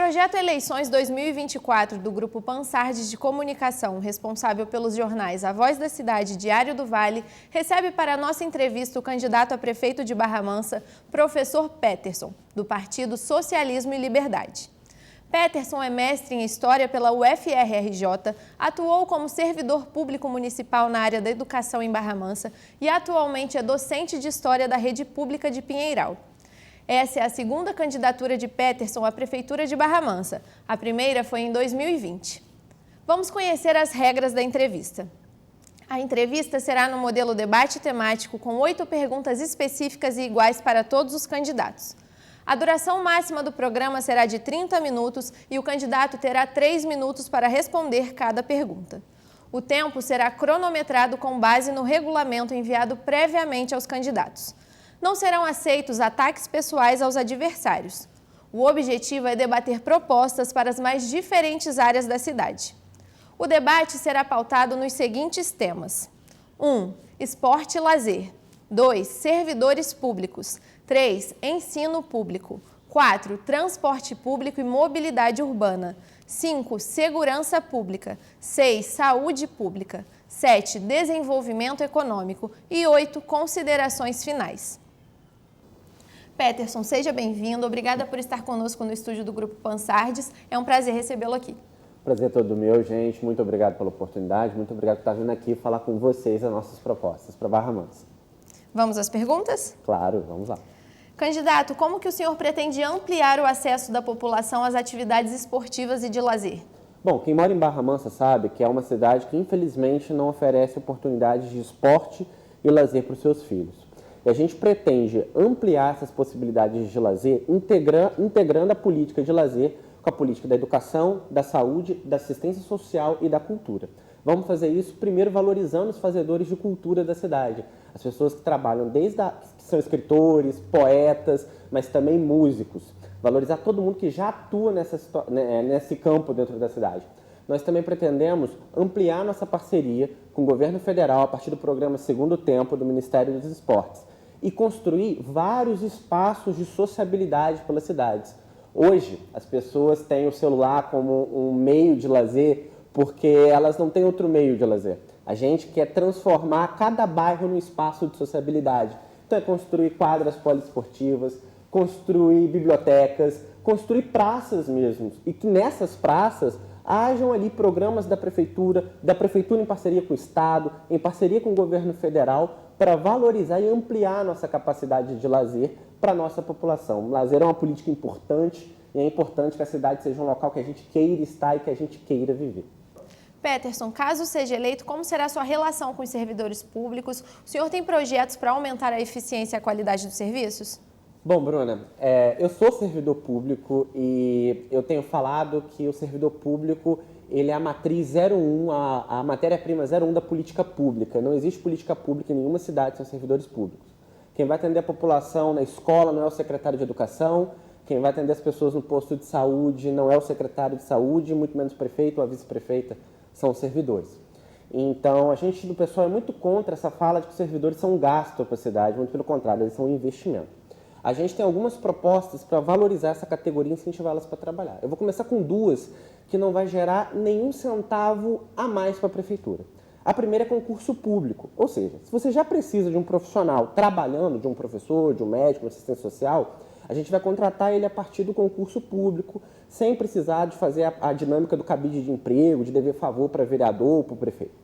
projeto Eleições 2024 do Grupo Pansardes de Comunicação, responsável pelos jornais A Voz da Cidade e Diário do Vale, recebe para a nossa entrevista o candidato a prefeito de Barra Mansa, professor Peterson, do Partido Socialismo e Liberdade. Peterson é mestre em História pela UFRJ, atuou como servidor público municipal na área da educação em Barra Mansa e atualmente é docente de História da Rede Pública de Pinheiral. Essa é a segunda candidatura de Peterson à Prefeitura de Barra Mansa. A primeira foi em 2020. Vamos conhecer as regras da entrevista. A entrevista será no modelo debate temático com 8 perguntas específicas e iguais para todos os candidatos. A duração máxima do programa será de 30 minutos e o candidato terá 3 minutos para responder cada pergunta. O tempo será cronometrado com base no regulamento enviado previamente aos candidatos. Não serão aceitos ataques pessoais aos adversários. O objetivo é debater propostas para as mais diferentes áreas da cidade. O debate será pautado nos seguintes temas: 1. Esporte e lazer. 2. Servidores públicos. 3. Ensino público. 4. Transporte público e mobilidade urbana. 5. Segurança pública. 6. Saúde pública. 7. Desenvolvimento econômico. E 8. Considerações finais. Peterson, seja bem-vindo. Obrigada por estar conosco no estúdio do Grupo Pansardes. É um prazer recebê-lo aqui. Prazer todo meu, gente. Muito obrigado pela oportunidade. Muito obrigado por estar vindo aqui falar com vocês as nossas propostas para Barra Mansa. Vamos às perguntas? Claro, vamos lá. Candidato, como que o senhor pretende ampliar o acesso da população às atividades esportivas e de lazer? Bom, quem mora em Barra Mansa sabe que é uma cidade que infelizmente não oferece oportunidades de esporte e lazer para os seus filhos. E a gente pretende ampliar essas possibilidades de lazer, integrando a política de lazer com a política da educação, da saúde, da assistência social e da cultura. Vamos fazer isso primeiro valorizando os fazedores de cultura da cidade. As pessoas que trabalham que são escritores, poetas, mas também músicos. Valorizar todo mundo que já atua nesse campo dentro da cidade. Nós também pretendemos ampliar nossa parceria com o governo federal a partir do programa Segundo Tempo do Ministério dos Esportes e construir vários espaços de sociabilidade pelas cidades. Hoje, as pessoas têm o celular como um meio de lazer porque elas não têm outro meio de lazer. A gente quer transformar cada bairro num espaço de sociabilidade. Então é construir quadras poliesportivas, construir bibliotecas, construir praças mesmo. E que nessas praças hajam ali programas da prefeitura em parceria com o Estado, em parceria com o governo federal, para valorizar e ampliar a nossa capacidade de lazer para a nossa população. O lazer é uma política importante e é importante que a cidade seja um local que a gente queira estar e que a gente queira viver. Peterson, caso seja eleito, como será a sua relação com os servidores públicos? O senhor tem projetos para aumentar a eficiência e a qualidade dos serviços? Bom, Bruna, eu sou servidor público e eu tenho falado que o servidor público ele é a matriz 01, a matéria-prima 01 da política pública. Não existe política pública em nenhuma cidade sem servidores públicos. Quem vai atender a população na escola não é o secretário de educação, quem vai atender as pessoas no posto de saúde não é o secretário de saúde, muito menos o prefeito ou a vice-prefeita, são os servidores. Então, a gente do pessoal é muito contra essa fala de que os servidores são um gasto para a cidade, muito pelo contrário, eles são um investimento. A gente tem algumas propostas para valorizar essa categoria e incentivá-las para trabalhar. Eu vou começar com duas que não vai gerar nenhum centavo a mais para a prefeitura. A primeira é concurso público, ou seja, se você já precisa de um profissional trabalhando, de um professor, de um médico, de um assistente social, a gente vai contratar ele a partir do concurso público, sem precisar de fazer a dinâmica do cabide de emprego, de dever favor para vereador ou para o prefeito.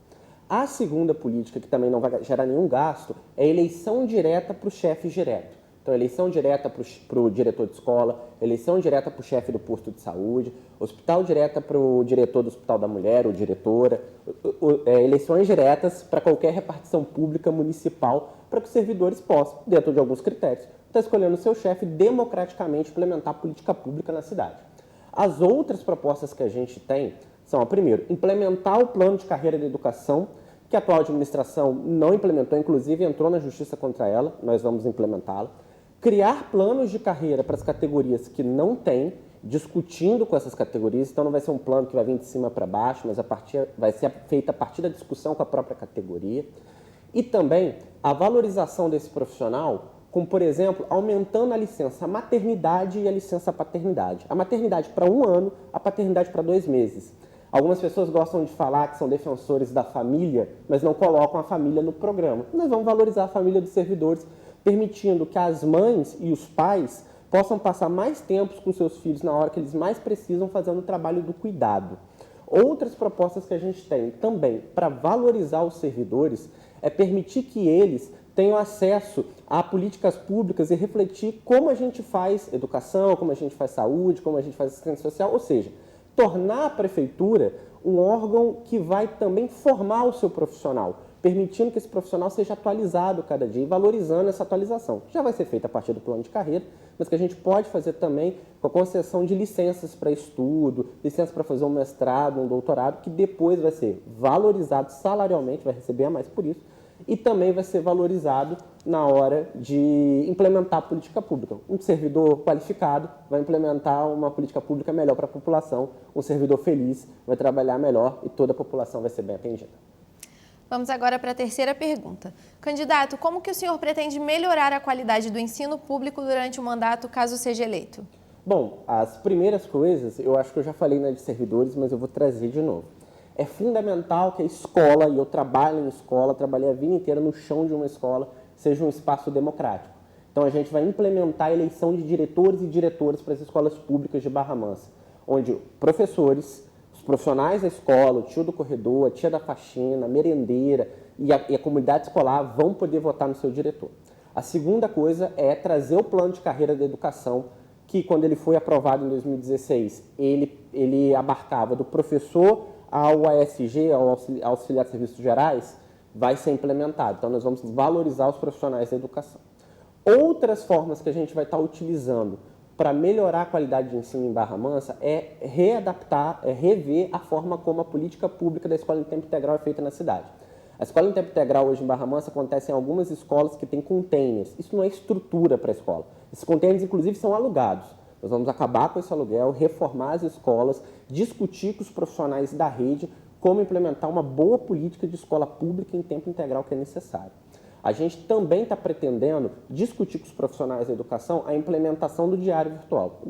A segunda política, que também não vai gerar nenhum gasto, é a eleição direta para o chefe direto. Então, eleição direta para o diretor de escola, eleição direta para o chefe do posto de saúde, hospital direta para o diretor do hospital da mulher ou diretora, eleições diretas para qualquer repartição pública municipal, para que os servidores possam, dentro de alguns critérios, estar escolhendo o seu chefe democraticamente implementar a política pública na cidade. As outras propostas que a gente tem são, primeiro, implementar o plano de carreira de educação, que a atual administração não implementou, inclusive entrou na justiça contra ela, nós vamos implementá-la. Criar planos de carreira para as categorias que não têm, discutindo com essas categorias, então não vai ser um plano que vai vir de cima para baixo, mas vai ser feita a partir da discussão com a própria categoria. E também a valorização desse profissional como, por exemplo, aumentando a licença maternidade e a licença paternidade. A maternidade para 1 ano, a paternidade para 2 meses. Algumas pessoas gostam de falar que são defensores da família, mas não colocam a família no programa. Nós vamos valorizar a família dos servidores, permitindo que as mães e os pais possam passar mais tempo com seus filhos na hora que eles mais precisam, fazendo o trabalho do cuidado. Outras propostas que a gente tem também para valorizar os servidores é permitir que eles tenham acesso a políticas públicas e refletir como a gente faz educação, como a gente faz saúde, como a gente faz assistência social, ou seja, tornar a prefeitura um órgão que vai também formar o seu profissional, permitindo que esse profissional seja atualizado cada dia e valorizando essa atualização. Já vai ser feita a partir do plano de carreira, mas que a gente pode fazer também com a concessão de licenças para estudo, licença para fazer um mestrado, um doutorado, que depois vai ser valorizado salarialmente, vai receber a mais por isso, e também vai ser valorizado na hora de implementar a política pública. Um servidor qualificado vai implementar uma política pública melhor para a população, um servidor feliz vai trabalhar melhor e toda a população vai ser bem atendida. Vamos agora para a terceira pergunta. Candidato, como que o senhor pretende melhorar a qualidade do ensino público durante o mandato, caso seja eleito? Bom, as primeiras coisas, eu acho que eu já falei na de servidores, mas eu vou trazer de novo. É fundamental que a escola, e eu trabalho em escola, trabalhei a vida inteira no chão de uma escola, seja um espaço democrático. Então a gente vai implementar a eleição de diretores e diretoras para as escolas públicas de Barra Mansa, onde professores, os profissionais da escola, o tio do corredor, a tia da faxina, a merendeira e a comunidade escolar vão poder votar no seu diretor. A segunda coisa é trazer o plano de carreira da educação, que quando ele foi aprovado em 2016, ele abarcava do professor ao ASG, ao auxiliar de serviços gerais, vai ser implementado. Então, nós vamos valorizar os profissionais da educação. Outras formas que a gente vai estar utilizando para melhorar a qualidade de ensino em Barra Mansa é readaptar, é rever a forma como a política pública da escola em tempo integral é feita na cidade. A escola em tempo integral hoje em Barra Mansa acontece em algumas escolas que têm containers. Isso não é estrutura para a escola. Esses containers, inclusive, são alugados. Nós vamos acabar com esse aluguel, reformar as escolas, discutir com os profissionais da rede como implementar uma boa política de escola pública em tempo integral que é necessário. A gente também está pretendendo discutir com os profissionais da educação a implementação do diário virtual.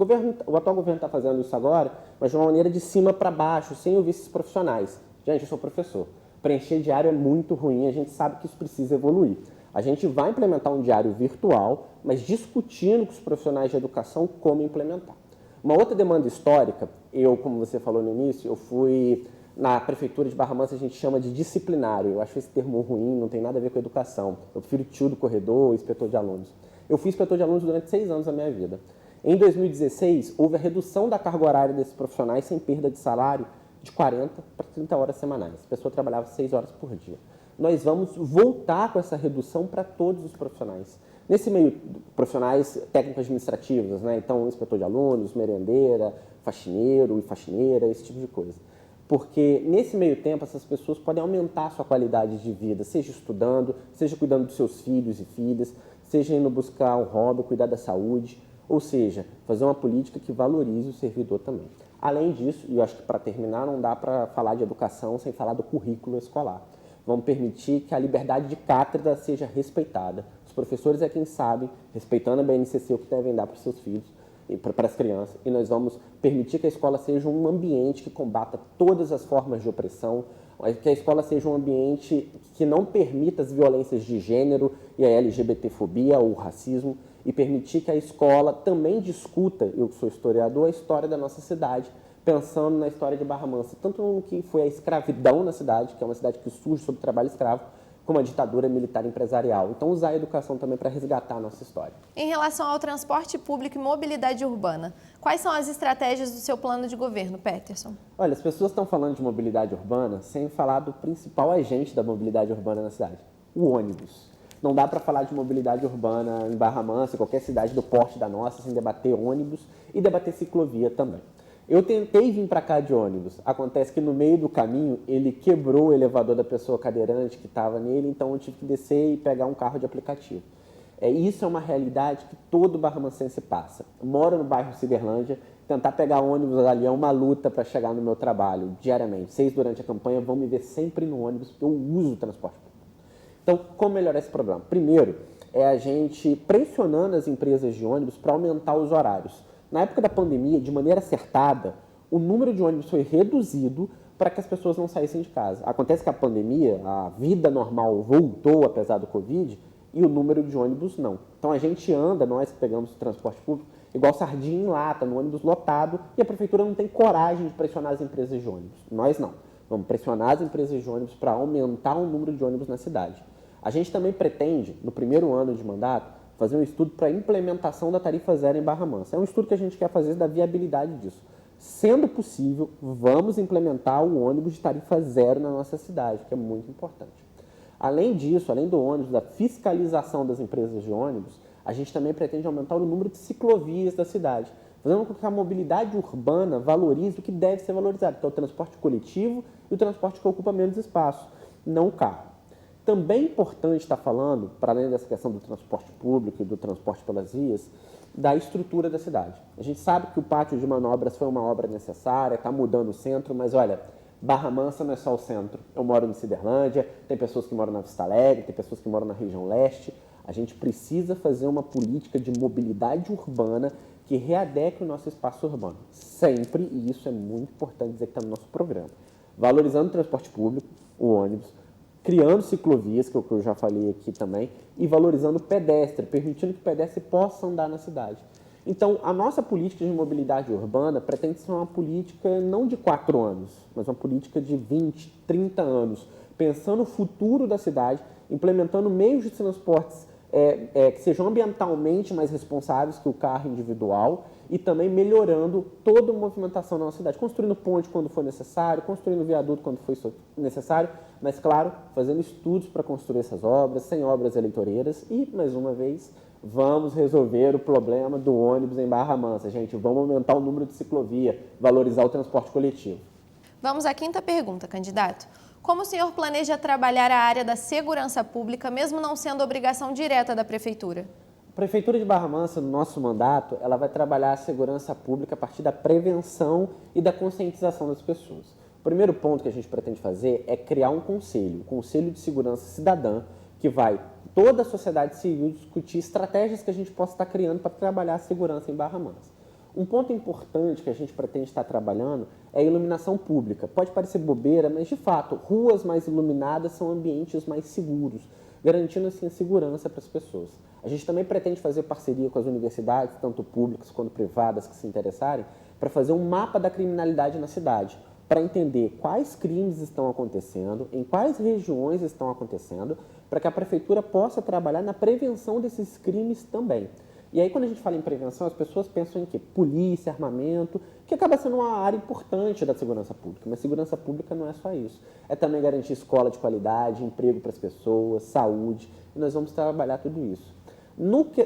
O atual governo está fazendo isso agora, mas de uma maneira de cima para baixo, sem ouvir esses profissionais. Gente, eu sou professor. Preencher diário é muito ruim, a gente sabe que isso precisa evoluir. A gente vai implementar um diário virtual, mas discutindo com os profissionais de educação como implementar. Uma outra demanda histórica, como você falou no início, eu fui na prefeitura de Barra Mansa, a gente chama de disciplinário. Eu acho esse termo ruim, não tem nada a ver com educação. Eu prefiro tio do corredor, inspetor de alunos. Eu fui inspetor de alunos durante 6 anos da minha vida. Em 2016, houve a redução da carga horária desses profissionais sem perda de salário de 40 para 30 horas semanais. A pessoa trabalhava 6 horas por dia. Nós vamos voltar com essa redução para todos os profissionais. Nesse meio, profissionais técnicos administrativos, né? Então, inspetor de alunos, merendeira, faxineiro e faxineira, esse tipo de coisa. Porque nesse meio tempo essas pessoas podem aumentar a sua qualidade de vida, seja estudando, seja cuidando dos seus filhos e filhas, seja indo buscar um hobby, cuidar da saúde, ou seja, fazer uma política que valorize o servidor também. Além disso, e eu acho que para terminar não dá para falar de educação sem falar do currículo escolar. Vamos permitir que a liberdade de cátedra seja respeitada. Os professores é quem sabem, respeitando a BNCC, o que devem dar para os seus filhos, para as crianças, e nós vamos permitir que a escola seja um ambiente que combata todas as formas de opressão, que a escola seja um ambiente que não permita as violências de gênero e a LGBTfobia ou o racismo, e permitir que a escola também discuta, eu que sou historiador, a história da nossa cidade, pensando na história de Barra Mansa, tanto no que foi a escravidão na cidade, que é uma cidade que surge sob trabalho escravo, como a ditadura militar empresarial. Então, usar a educação também para resgatar a nossa história. Em relação ao transporte público e mobilidade urbana, quais são as estratégias do seu plano de governo, Peterson? Olha, as pessoas estão falando de mobilidade urbana sem falar do principal agente da mobilidade urbana na cidade, o ônibus. Não dá para falar de mobilidade urbana em Barra Mansa, qualquer cidade do porte da nossa, sem debater ônibus e debater ciclovia também. Eu tentei vir para cá de ônibus. Acontece que no meio do caminho ele quebrou o elevador da pessoa cadeirante que estava nele, então eu tive que descer e pegar um carro de aplicativo. Isso é uma realidade que todo barramancense passa. Eu moro no bairro Ciderlândia, tentar pegar ônibus ali é uma luta para chegar no meu trabalho diariamente. Vocês, durante a campanha, vão me ver sempre no ônibus, porque eu uso o transporte público. Então, como melhorar esse problema? Primeiro, é a gente pressionando as empresas de ônibus para aumentar os horários. Na época da pandemia, de maneira acertada, o número de ônibus foi reduzido para que as pessoas não saíssem de casa. Acontece que a pandemia, a vida normal voltou apesar do Covid e o número de ônibus não. Então a gente anda, nós que pegamos o transporte público, igual sardinha em lata, no ônibus lotado, e a prefeitura não tem coragem de pressionar as empresas de ônibus. Nós não. Vamos pressionar as empresas de ônibus para aumentar o número de ônibus na cidade. A gente também pretende, no primeiro ano de mandato, fazer um estudo para a implementação da tarifa zero em Barra Mansa. É um estudo que a gente quer fazer da viabilidade disso. Sendo possível, vamos implementar o ônibus de tarifa zero na nossa cidade, que é muito importante. Além disso, além do ônibus, da fiscalização das empresas de ônibus, a gente também pretende aumentar o número de ciclovias da cidade, fazendo com que a mobilidade urbana valorize o que deve ser valorizado, que é o transporte coletivo e o transporte que ocupa menos espaço, não o carro. Também é importante estar falando, para além dessa questão do transporte público e do transporte pelas vias, da estrutura da cidade. A gente sabe que o pátio de manobras foi uma obra necessária, está mudando o centro, mas olha, Barra Mansa não é só o centro. Eu moro no Ciderlândia, tem pessoas que moram na Vista Alegre, tem pessoas que moram na região leste. A gente precisa fazer uma política de mobilidade urbana que readeque o nosso espaço urbano. Sempre, e isso é muito importante dizer que está no nosso programa, valorizando o transporte público, o ônibus, criando ciclovias, que eu já falei aqui também, e valorizando o pedestre, permitindo que o pedestre possa andar na cidade. Então, a nossa política de mobilidade urbana pretende ser uma política não de 4 anos, mas uma política de 20, 30 anos, pensando no futuro da cidade, implementando meios de transportes que sejam ambientalmente mais responsáveis que o carro individual e também melhorando toda a movimentação da nossa cidade, construindo ponte quando for necessário, construindo viaduto quando for necessário, mas, claro, fazendo estudos para construir essas obras, sem obras eleitoreiras e, mais uma vez, vamos resolver o problema do ônibus em Barra Mansa, gente. Vamos aumentar o número de ciclovia, valorizar o transporte coletivo. Vamos à quinta pergunta, candidato. Como o senhor planeja trabalhar a área da segurança pública, mesmo não sendo obrigação direta da Prefeitura? A Prefeitura de Barra Mansa, no nosso mandato, ela vai trabalhar a segurança pública a partir da prevenção e da conscientização das pessoas. O primeiro ponto que a gente pretende fazer é criar um Conselho de Segurança Cidadã, que vai toda a sociedade civil discutir estratégias que a gente possa estar criando para trabalhar a segurança em Barra Mansa. Um ponto importante que a gente pretende estar trabalhando é a iluminação pública. Pode parecer bobeira, mas de fato, ruas mais iluminadas são ambientes mais seguros, garantindo assim a segurança para as pessoas. A gente também pretende fazer parceria com as universidades, tanto públicas quanto privadas que se interessarem, para fazer um mapa da criminalidade na cidade, para entender quais crimes estão acontecendo, em quais regiões estão acontecendo, para que a prefeitura possa trabalhar na prevenção desses crimes também. E aí, quando a gente fala em prevenção, as pessoas pensam em quê? Polícia, armamento, que acaba sendo uma área importante da segurança pública. Mas segurança pública não é só isso. É também garantir escola de qualidade, emprego para as pessoas, saúde, e nós vamos trabalhar tudo isso.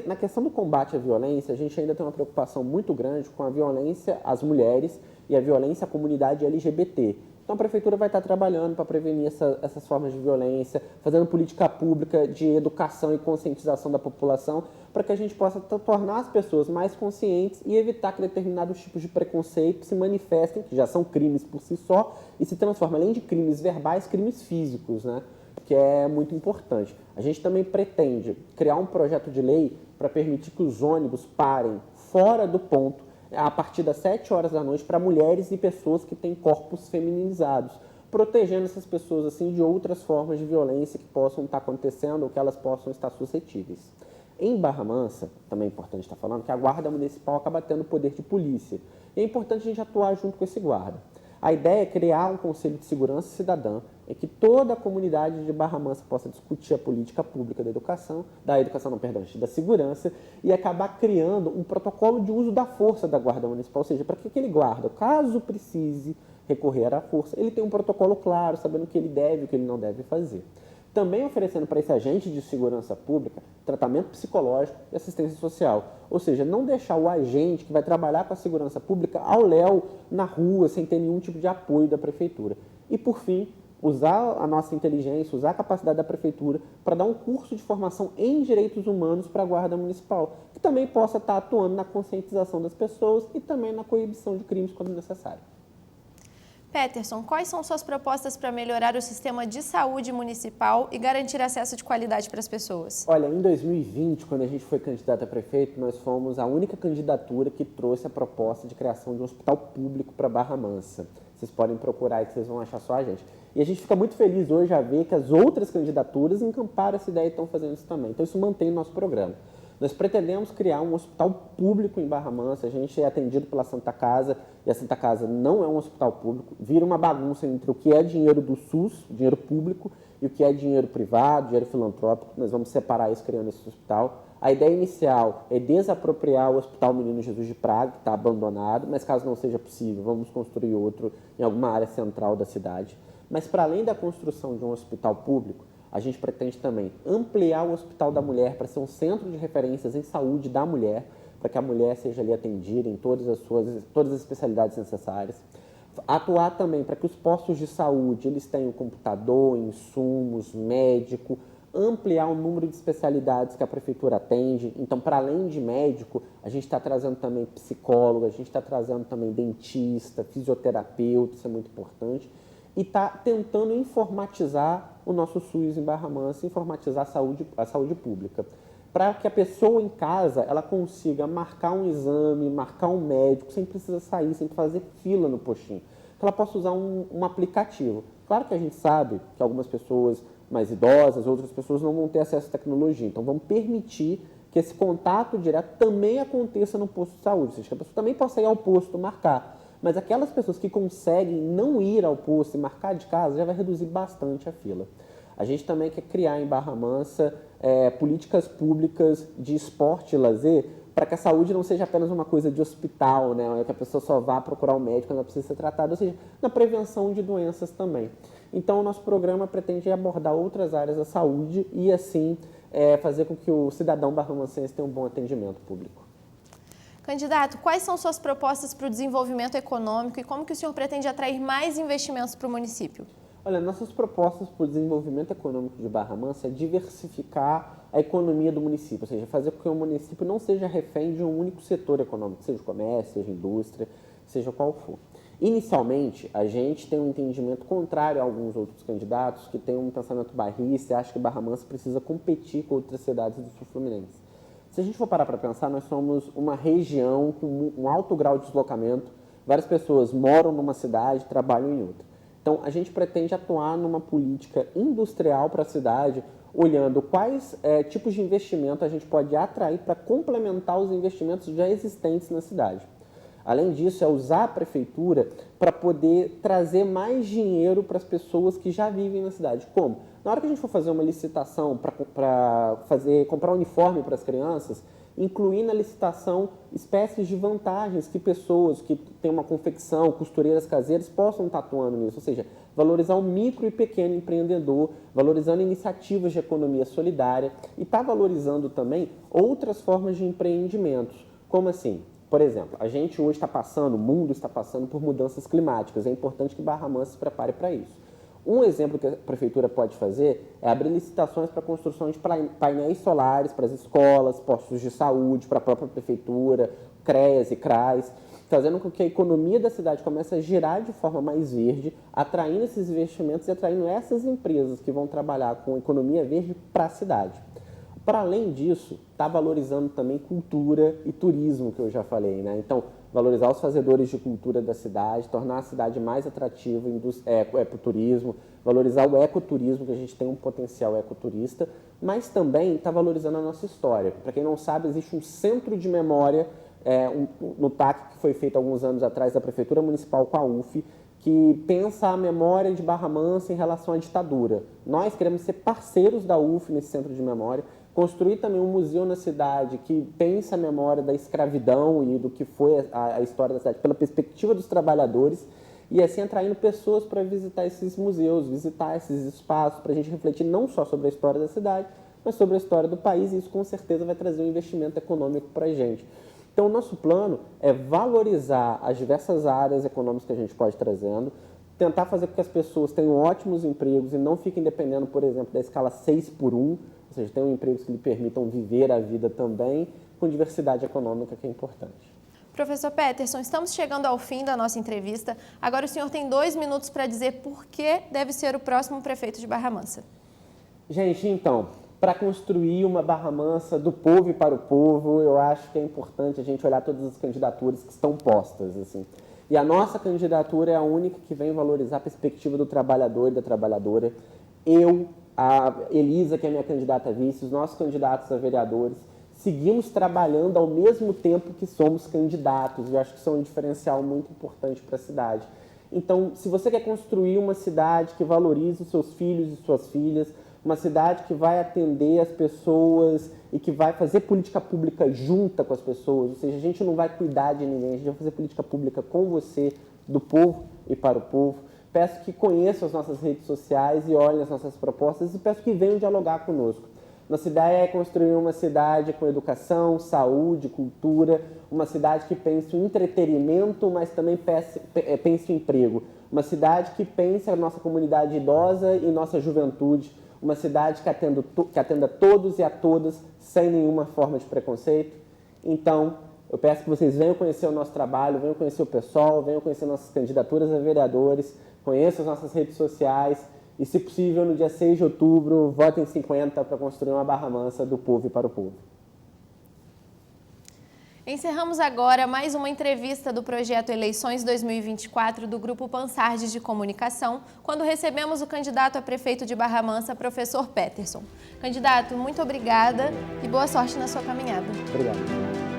Na questão do combate à violência, a gente ainda tem uma preocupação muito grande com a violência às mulheres e a violência à comunidade LGBT. Então, a Prefeitura vai estar trabalhando para prevenir essas formas de violência, fazendo política pública de educação e conscientização da população, para que a gente possa tornar as pessoas mais conscientes e evitar que determinados tipos de preconceito se manifestem, que já são crimes por si só, e se transformem, além de crimes verbais, crimes físicos, né? Que é muito importante. A gente também pretende criar um projeto de lei para permitir que os ônibus parem fora do ponto a partir das 7 horas da noite para mulheres e pessoas que têm corpos feminizados, protegendo essas pessoas assim de outras formas de violência que possam estar acontecendo ou que elas possam estar suscetíveis. Em Barra Mansa, também é importante estar falando, que a Guarda Municipal acaba tendo poder de polícia. E é importante a gente atuar junto com esse guarda. A ideia é criar um Conselho de Segurança Cidadã em que toda a comunidade de Barra Mansa possa discutir a política pública da segurança e acabar criando um protocolo de uso da força da Guarda Municipal, ou seja, para que aquele guarda, caso precise recorrer à força, ele tem um protocolo claro, sabendo o que ele deve e o que ele não deve fazer. Também oferecendo para esse agente de segurança pública tratamento psicológico e assistência social. Ou seja, não deixar o agente que vai trabalhar com a segurança pública ao léu na rua, sem ter nenhum tipo de apoio da prefeitura. E, por fim, usar a nossa inteligência, usar a capacidade da prefeitura para dar um curso de formação em direitos humanos para a Guarda Municipal, que também possa estar atuando na conscientização das pessoas e também na coibição de crimes quando necessário. Peterson, quais são suas propostas para melhorar o sistema de saúde municipal e garantir acesso de qualidade para as pessoas? Olha, em 2020, quando a gente foi candidato a prefeito, nós fomos a única candidatura que trouxe a proposta de criação de um hospital público para Barra Mansa. Vocês podem procurar aí que vocês vão achar só a gente. E a gente fica muito feliz hoje a ver que as outras candidaturas encamparam essa ideia e estão fazendo isso também. Então isso mantém o nosso programa. Nós pretendemos criar um hospital público em Barra Mansa. A gente é atendido pela Santa Casa e a Santa Casa não é um hospital público. Vira uma bagunça entre o que é dinheiro do SUS, dinheiro público, e o que é dinheiro privado, dinheiro filantrópico. Nós vamos separar isso criando esse hospital. A ideia inicial é desapropriar o Hospital Menino Jesus de Praga, que está abandonado, mas caso não seja possível, vamos construir outro em alguma área central da cidade. Mas para além da construção de um hospital público, a gente pretende também ampliar o Hospital da Mulher para ser um centro de referências em saúde da mulher, para que a mulher seja ali atendida em todas as especialidades necessárias. Atuar também para que os postos de saúde eles tenham computador, insumos, médico, ampliar o número de especialidades que a prefeitura atende. Então, para além de médico, a gente está trazendo também psicólogo, a gente está trazendo também dentista, fisioterapeuta, isso é muito importante. E está tentando informatizar o nosso SUS em Barra Mansa, informatizar a saúde pública. Para que a pessoa em casa ela consiga marcar um exame, marcar um médico, sem precisar sair, sem fazer fila no postinho. Que ela possa usar um aplicativo. Claro que a gente sabe que algumas pessoas mais idosas, outras pessoas não vão ter acesso à tecnologia. Então, vamos permitir que esse contato direto também aconteça no posto de saúde. Ou seja, que a pessoa também possa ir ao posto marcar. Mas aquelas pessoas que conseguem não ir ao posto e marcar de casa, já vai reduzir bastante a fila. A gente também quer criar em Barra Mansa políticas públicas de esporte e lazer para que a saúde não seja apenas uma coisa de hospital, né? Que a pessoa só vá procurar um médico quando ela precisa ser tratada, ou seja, na prevenção de doenças também. Então, o nosso programa pretende abordar outras áreas da saúde e, assim, fazer com que o cidadão barramansense tenha um bom atendimento público. Candidato, quais são suas propostas para o desenvolvimento econômico e como que o senhor pretende atrair mais investimentos para o município? Olha, nossas propostas para o desenvolvimento econômico de Barra Mansa é diversificar a economia do município, ou seja, fazer com que o município não seja refém de um único setor econômico, seja comércio, seja indústria, seja qual for. Inicialmente, a gente tem um entendimento contrário a alguns outros candidatos que têm um pensamento barrista e acham que Barra Mansa precisa competir com outras cidades do sul fluminense. Se a gente for parar para pensar, nós somos uma região com um alto grau de deslocamento, várias pessoas moram numa cidade e trabalham em outra. Então, a gente pretende atuar numa política industrial para a cidade, olhando quais tipos de investimento a gente pode atrair para complementar os investimentos já existentes na cidade. Além disso, é usar a prefeitura para poder trazer mais dinheiro para as pessoas que já vivem na cidade. Como? Na hora que a gente for fazer uma licitação para comprar uniforme para as crianças, incluir na licitação espécies de vantagens que pessoas que têm uma confecção, costureiras caseiras, possam estar atuando nisso. Ou seja, valorizar o micro e pequeno empreendedor, valorizando iniciativas de economia solidária e está valorizando também outras formas de empreendimentos. Como assim? Por exemplo, a gente hoje o mundo está passando por mudanças climáticas. É importante que Barra Mansa se prepare para isso. Um exemplo que a prefeitura pode fazer é abrir licitações para a construção de painéis solares para as escolas, postos de saúde, para a própria prefeitura, CREAS e CRAS, fazendo com que a economia da cidade comece a girar de forma mais verde, atraindo esses investimentos e atraindo essas empresas que vão trabalhar com economia verde para a cidade. Para além disso, está valorizando também cultura e turismo, que eu já falei, né? Então, valorizar os fazedores de cultura da cidade, tornar a cidade mais atrativa para o turismo, valorizar o ecoturismo, que a gente tem um potencial ecoturista, mas também está valorizando a nossa história. Para quem não sabe, existe um centro de memória no TAC que foi feito alguns anos atrás da Prefeitura Municipal com a UF, que pensa a memória de Barra Mansa em relação à ditadura. Nós queremos ser parceiros da UF nesse centro de memória, construir também um museu na cidade que pensa a memória da escravidão e do que foi a história da cidade pela perspectiva dos trabalhadores e assim atraindo pessoas para visitar esses museus, visitar esses espaços, para a gente refletir não só sobre a história da cidade, mas sobre a história do país, e isso com certeza vai trazer um investimento econômico para a gente. Então, o nosso plano é valorizar as diversas áreas econômicas que a gente pode ir trazendo, tentar fazer com que as pessoas tenham ótimos empregos e não fiquem dependendo, por exemplo, da escala 6x1, ou seja, tenham empregos que lhe permitam viver a vida também, com diversidade econômica, que é importante. Professor Peterson, estamos chegando ao fim da nossa entrevista. Agora o senhor tem 2 minutos para dizer por que deve ser o próximo prefeito de Barra Mansa. Gente, então, para construir uma Barra Mansa do povo e para o povo, eu acho que é importante a gente olhar todas as candidaturas que estão postas, assim. E a nossa candidatura é a única que vem valorizar a perspectiva do trabalhador e da trabalhadora. Eu, a Elisa, que é minha candidata a vice, os nossos candidatos a vereadores, seguimos trabalhando ao mesmo tempo que somos candidatos. Eu acho que isso é um diferencial muito importante para a cidade. Então, se você quer construir uma cidade que valorize os seus filhos e suas filhas, uma cidade que vai atender as pessoas e que vai fazer política pública junta com as pessoas, ou seja, a gente não vai cuidar de ninguém, a gente vai fazer política pública com você, do povo e para o povo. Peço que conheçam as nossas redes sociais e olhem as nossas propostas e peço que venham dialogar conosco. Nossa ideia é construir uma cidade com educação, saúde, cultura, uma cidade que pense em entretenimento, mas também pense em emprego. Uma cidade que pense a nossa comunidade idosa e nossa juventude. Uma cidade que atenda todos e a todas sem nenhuma forma de preconceito. Então, eu peço que vocês venham conhecer o nosso trabalho, venham conhecer o pessoal, venham conhecer nossas candidaturas a vereadores, conheçam as nossas redes sociais e, se possível, no dia 6 de outubro, votem 50 para construir uma Barra Mansa do povo e para o povo. Encerramos agora mais uma entrevista do projeto Eleições 2024 do Grupo Pansardes de Comunicação, quando recebemos o candidato a prefeito de Barra Mansa, professor Peterson. Candidato, muito obrigada e boa sorte na sua caminhada. Obrigado.